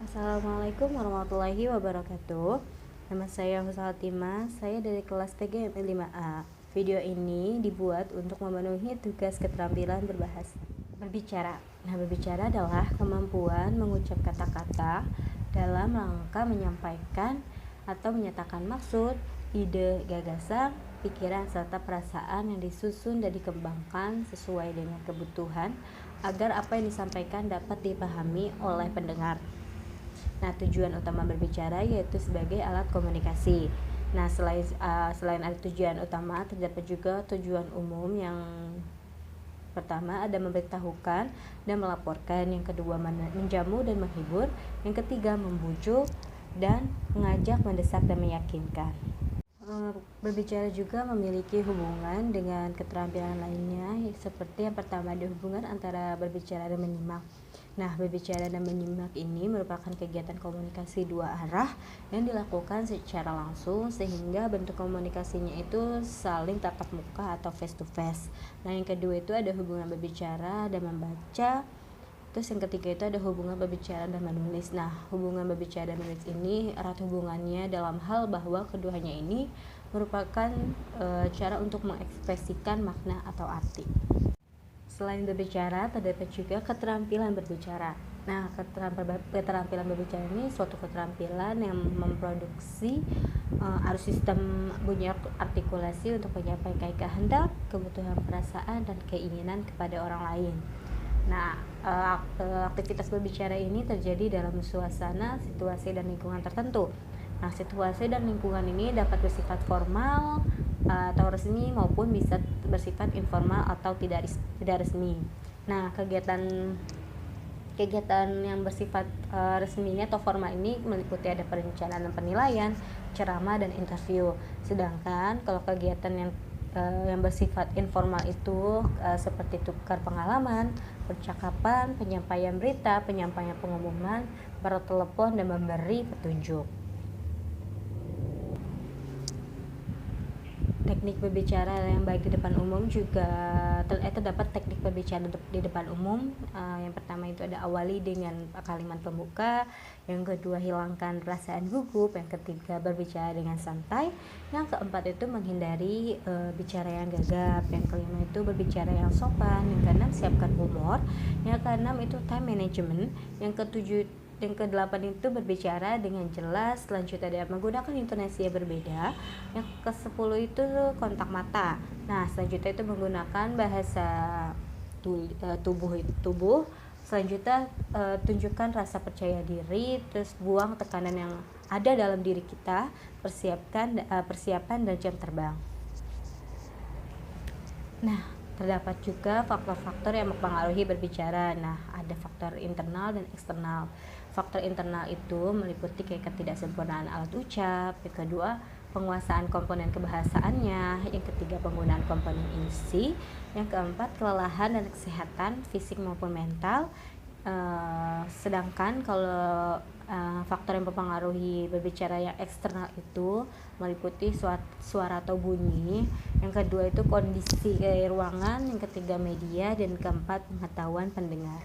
Assalamualaikum warahmatullahi wabarakatuh. Nama saya Hussatima, saya dari kelas PGMI 5A. Video ini dibuat untuk memenuhi tugas keterampilan berbicara. Berbicara adalah kemampuan mengucap kata-kata dalam rangka menyampaikan atau menyatakan maksud, ide, gagasan, pikiran, serta perasaan yang disusun dan dikembangkan sesuai dengan kebutuhan agar apa yang disampaikan dapat dipahami oleh pendengar. Nah, tujuan utama berbicara yaitu sebagai alat komunikasi. Nah, selain ada tujuan utama, terdapat juga tujuan umum. Yang pertama ada memberitahukan dan melaporkan, yang kedua menjamu dan menghibur, yang ketiga membujuk dan mengajak, mendesak dan meyakinkan. Berbicara juga memiliki hubungan dengan keterampilan lainnya, seperti yang pertama ada hubungan antara berbicara dan menyimak. Nah, berbicara dan menyimak ini merupakan kegiatan komunikasi dua arah yang dilakukan secara langsung, sehingga bentuk komunikasinya itu saling tatap muka atau face to face. Nah, yang kedua itu ada hubungan berbicara dan membaca. Terus yang ketiga itu ada hubungan berbicara dan menulis. Nah, hubungan berbicara dan menulis ini erat hubungannya dalam hal bahwa keduanya ini merupakan cara untuk mengekspresikan makna atau arti. Selain berbicara, terdapat juga keterampilan berbicara. Nah, keterampilan berbicara ini suatu keterampilan yang memproduksi arus sistem bunyi artikulasi untuk menyampaikan kehendak, kebutuhan, perasaan, dan keinginan kepada orang lain. Nah, aktivitas berbicara ini terjadi dalam suasana, situasi, dan lingkungan tertentu. Nah, situasi dan lingkungan ini dapat bersifat formal atau resmi, maupun bisa bersifat informal atau tidak resmi. Nah, kegiatan yang bersifat resmi ini atau formal ini meliputi ada perencanaan dan penilaian, ceramah, dan interview. Sedangkan kalau kegiatan yang bersifat informal itu seperti tukar pengalaman, percakapan, penyampaian berita, penyampaian pengumuman, bertelepon, dan memberi petunjuk. Teknik berbicara yang baik di depan umum juga terdapat teknik berbicara di depan umum. Yang pertama itu ada awali dengan kalimat pembuka, yang kedua hilangkan perasaan gugup, yang ketiga berbicara dengan santai, yang keempat itu menghindari bicara yang gagap, yang kelima itu berbicara yang sopan, yang keenam siapkan humor, yang keenam itu time management, yang kedelapan itu berbicara dengan jelas, selanjutnya ada menggunakan intonasi yang berbeda, yang ke-10 itu kontak mata. Nah, selanjutnya itu menggunakan bahasa tubuh. Selanjutnya tunjukkan rasa percaya diri, terus buang tekanan yang ada dalam diri kita, persiapan dan jam terbang. Nah, terdapat juga faktor-faktor yang mempengaruhi berbicara. Nah, ada faktor internal dan eksternal. Faktor internal itu meliputi kayak ketidaksempurnaan alat ucap, yang kedua penguasaan komponen kebahasaannya, yang ketiga penggunaan komponen isi, yang keempat kelelahan dan kesehatan fisik maupun mental. Sedangkan kalau faktor yang mempengaruhi berbicara yang eksternal itu meliputi suara atau bunyi, yang kedua itu kondisi ruangan, yang ketiga media, dan keempat pengetahuan pendengar.